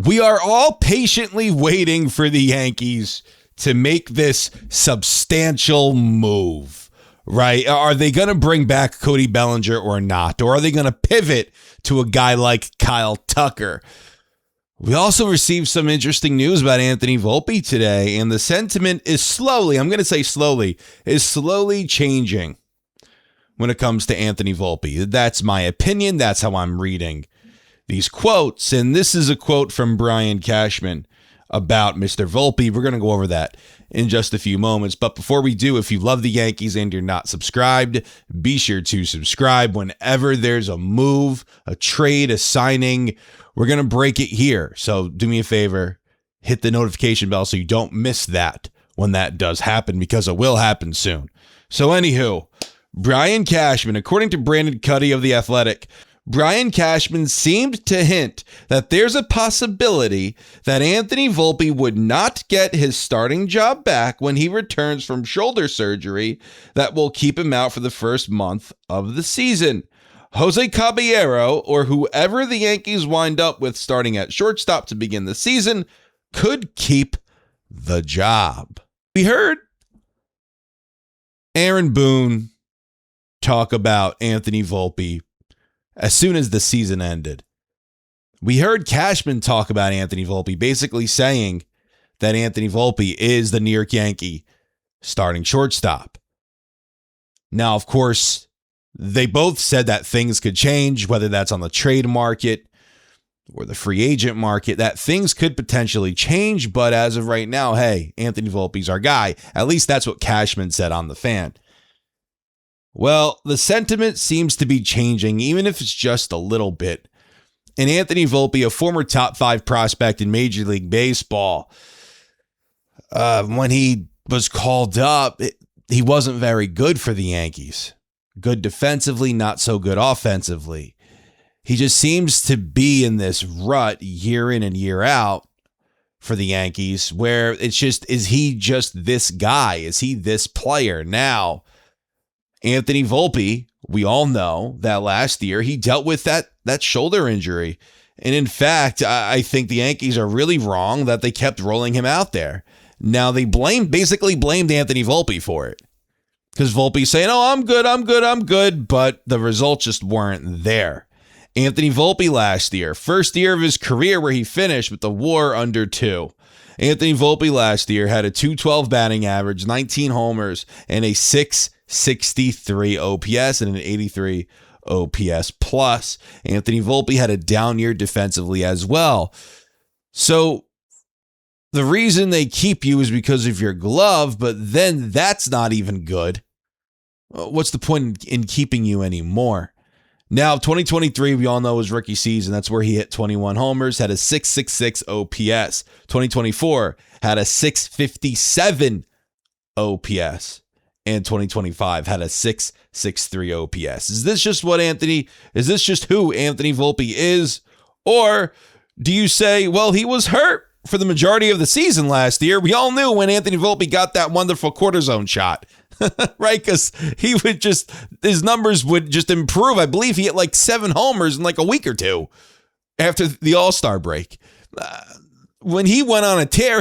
We are all patiently waiting for the Yankees to make this substantial move, right? Are they going to bring back Cody Bellinger or not? Or are they going to pivot to a guy like Kyle Tucker? We also received some interesting news about Anthony Volpe today, and the sentiment is slowly changing when it comes to Anthony Volpe. That's my opinion. That's how I'm reading these quotes. And this is a quote from Brian Cashman about Mr. Volpe. We're going to go over that in just a few moments. But before we do, if you love the Yankees and you're not subscribed, be sure to subscribe. Whenever there's a move, a trade, a signing, we're going to break it here. So do me a favor, hit the notification bell so you don't miss that when that does happen, because it will happen soon. So anywho, Brian Cashman, according to Brandon Cuddy of The Athletic, Brian Cashman seemed to hint that there's a possibility that Anthony Volpe would not get his starting job back when he returns from shoulder surgery that will keep him out for the first month of the season. Jose Caballero, or whoever the Yankees wind up with starting at shortstop to begin the season, could keep the job. We heard Aaron Boone talk about Anthony Volpe as soon as the season ended. We heard Cashman talk about Anthony Volpe, basically saying that Anthony Volpe is the New York Yankee starting shortstop. Now, of course, they both said that things could change, whether that's on the trade market or the free agent market, that things could potentially change. But as of right now, hey, Anthony Volpe's our guy. At least that's what Cashman said on The Fan. Well, the sentiment seems to be changing, even if it's just a little bit. And Anthony Volpe, a former top 5 prospect in Major League Baseball, when he was called up, he wasn't very good for the Yankees. Good defensively, not so good offensively. He just seems to be in this rut year in and year out for the Yankees, where it's just, is he just this guy? Is he this player? Now, Anthony Volpe, we all know that last year he dealt with that shoulder injury. And in fact, I think the Yankees are really wrong that they kept rolling him out there. Now, they basically blamed Anthony Volpe for it, because Volpe's saying, oh, I'm good, but the results just weren't there. Anthony Volpe last year, first year of his career where he finished with the WAR under 2. Anthony Volpe last year had a .212 batting average, 19 homers, and a .663 OPS and an 83 OPS plus. Anthony Volpe had a down year defensively as well. So the reason they keep you is because of your glove, but then that's not even good. What's the point in keeping you anymore? Now, 2023, we all know, was rookie season. That's where he hit 21 homers, had a .666 OPS. 2024 had a .657 OPS. And 2025 had a .663 OPS. Is this just who Anthony Volpe is? Or do you say, well, he was hurt for the majority of the season last year? We all knew when Anthony Volpe got that wonderful cortisone shot, right? Because his numbers would just improve. I believe he hit like 7 homers in like a week or two after the All-Star break. When he went on a tear,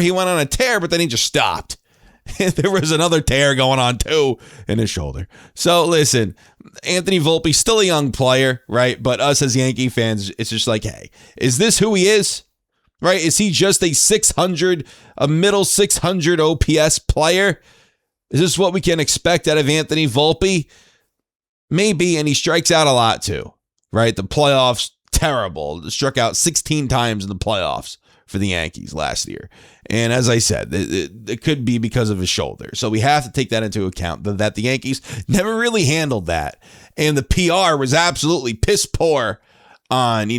but then he just stopped. There was another tear going on too in his shoulder. So listen, Anthony Volpe, still a young player, right? But us as Yankee fans, it's just like, hey, is this who he is? Right? Is he just a middle 600 OPS player? Is this what we can expect out of Anthony Volpe? Maybe, and he strikes out a lot too, right? The playoffs, terrible. Struck out 16 times in the playoffs for the Yankees last year. And as I said, it could be because of his shoulder. So we have to take that into account, that the Yankees never really handled that. And the PR was absolutely piss poor on,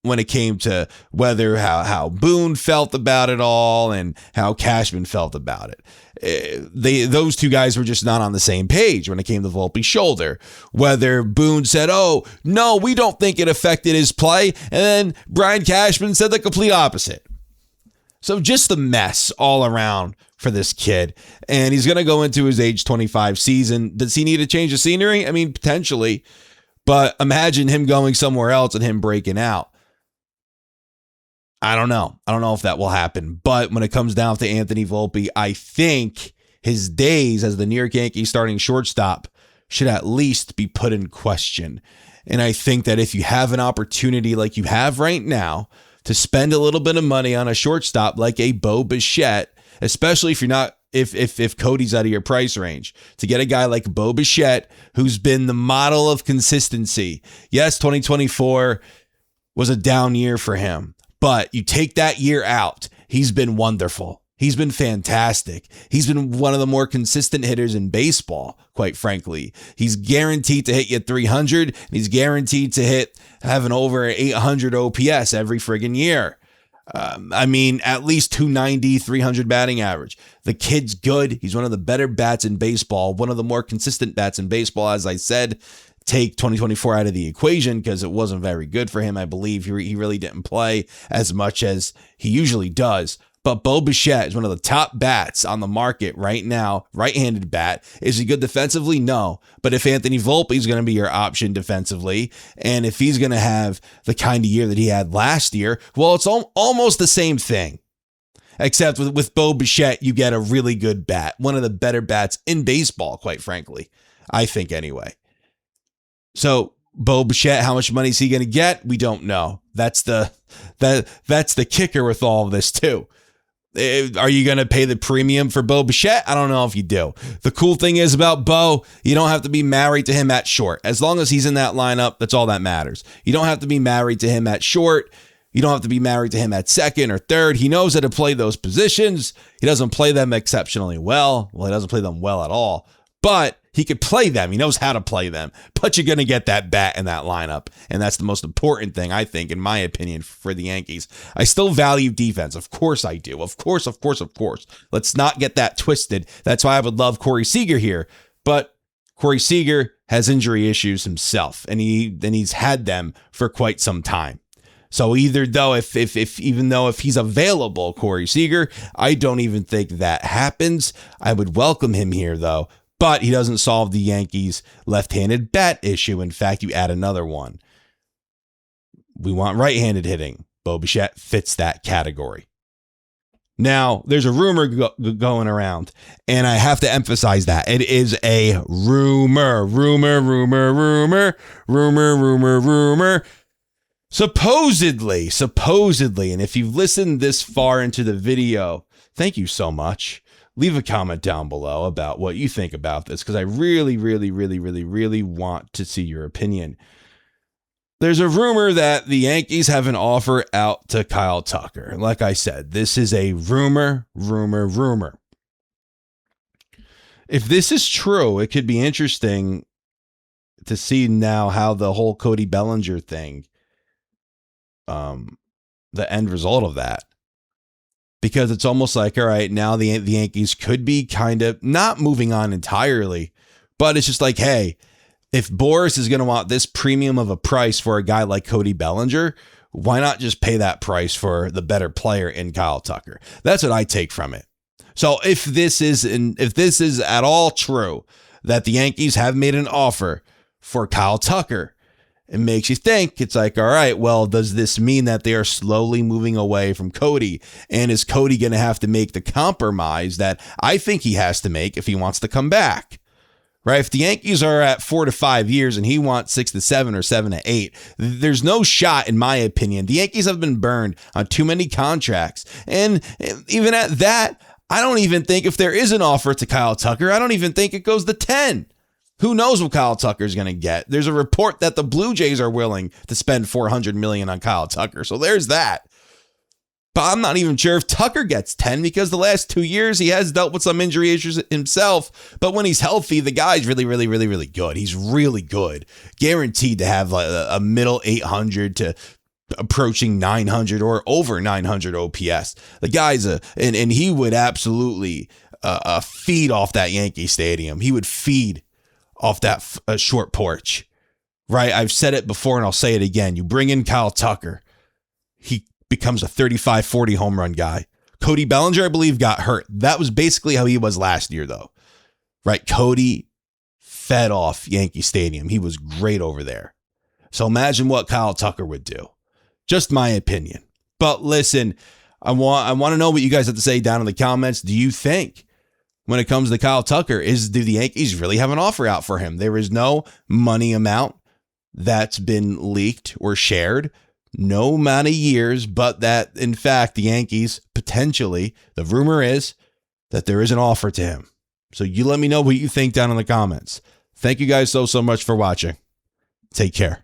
when it came to how Boone felt about it all and how Cashman felt about it. Those two guys were just not on the same page when it came to Volpe's shoulder. Whether Boone said, oh, no, we don't think it affected his play, and then Brian Cashman said the complete opposite. So just a mess all around for this kid. And he's going to go into his age 25 season. Does he need a change of scenery? I mean, potentially. But imagine him going somewhere else and him breaking out. I don't know. I don't know if that will happen. But when it comes down to Anthony Volpe, I think his days as the New York Yankees starting shortstop should at least be put in question. And I think that if you have an opportunity like you have right now to spend a little bit of money on a shortstop like a Bo Bichette, especially if you're not if Cody's out of your price range, to get a guy like Bo Bichette, who's been the model of consistency. Yes, 2024 was a down year for him, but you take that year out, he's been wonderful. He's been fantastic. He's been one of the more consistent hitters in baseball, quite frankly. He's guaranteed to hit you 300, and he's guaranteed to have an over 800 OPS every friggin' year. At least 290, 300 batting average. The kid's good. He's one of the better bats in baseball, one of the more consistent bats in baseball. As I said, take 2024 out of the equation because it wasn't very good for him. I believe he really didn't play as much as he usually does. But Bo Bichette is one of the top bats on the market right now, right-handed bat. Is he good defensively? No. But if Anthony Volpe is going to be your option defensively, and if he's going to have the kind of year that he had last year, well, it's almost the same thing. Except with Bo Bichette, you get a really good bat. One of the better bats in baseball, quite frankly. I think anyway. So Bo Bichette, how much money is he going to get? We don't know. That's the kicker with all of this too. Are you going to pay the premium for Bo Bichette? I don't know if you do. The cool thing is about Bo, you don't have to be married to him at short. As long as he's in that lineup, that's all that matters. You don't have to be married to him at short. You don't have to be married to him at second or third. He knows how to play those positions. He doesn't play them exceptionally well. Well, he doesn't play them well at all. But he could play them. He knows how to play them. But you're going to get that bat in that lineup. And that's the most important thing, I think, in my opinion, for the Yankees. I still value defense. Of course I do. Of course. Let's not get that twisted. That's why I would love Corey Seager here. But Corey Seager has injury issues himself. And he's had them for quite some time. So even though if he's available, Corey Seager, I don't even think that happens. I would welcome him here, though. But he doesn't solve the Yankees' left-handed bat issue. In fact, you add another one. We want right-handed hitting. Bo Bichette fits that category. Now, there's a rumor going around, and I have to emphasize that. It is a rumor. Supposedly, and if you've listened this far into the video, thank you so much. Leave a comment down below about what you think about this, because I really want to see your opinion. There's a rumor that the Yankees have an offer out to Kyle Tucker. Like I said, this is a rumor. If this is true, it could be interesting to see now how the whole Cody Bellinger thing, the end result of that. Because it's almost like, all right, now the Yankees could be kind of not moving on entirely, but it's just like, hey, if Boris is going to want this premium of a price for a guy like Cody Bellinger, why not just pay that price for the better player in Kyle Tucker? That's what I take from it. So if this is at all true that the Yankees have made an offer for Kyle Tucker, it makes you think. It's like, all right, well, does this mean that they are slowly moving away from Cody? And is Cody going to have to make the compromise that I think he has to make if he wants to come back? Right? If the Yankees are at 4 to 5 years and he wants 6 to 7 or 7 to 8, there's no shot, in my opinion. The Yankees have been burned on too many contracts. And even at that, I don't even think if there is an offer to Kyle Tucker, I don't even think it goes to 10. Who knows what Kyle Tucker is going to get? There's a report that the Blue Jays are willing to spend $400 million on Kyle Tucker. So there's that. But I'm not even sure if Tucker gets 10 because the last 2 years he has dealt with some injury issues himself. But when he's healthy, the guy's really good. He's really good. Guaranteed to have a middle 800 to approaching 900 or over 900 OPS. The guy's and he would absolutely feed off that Yankee Stadium. He would feed off that short porch, right? I've said it before and I'll say it again. You bring in Kyle Tucker, he becomes a 35-40 home run guy. Cody Bellinger, I believe, got hurt. That was basically how he was last year, though, right? Cody fed off Yankee Stadium. He was great over there. So imagine what Kyle Tucker would do. Just my opinion. But listen, I want to know what you guys have to say down in the comments. Do you think when it comes to Kyle Tucker, do the Yankees really have an offer out for him? There is no money amount that's been leaked or shared, no amount of years, but that in fact the Yankees potentially, the rumor is that there is an offer to him. So you let me know what you think down in the comments. Thank you guys so much for watching. Take care.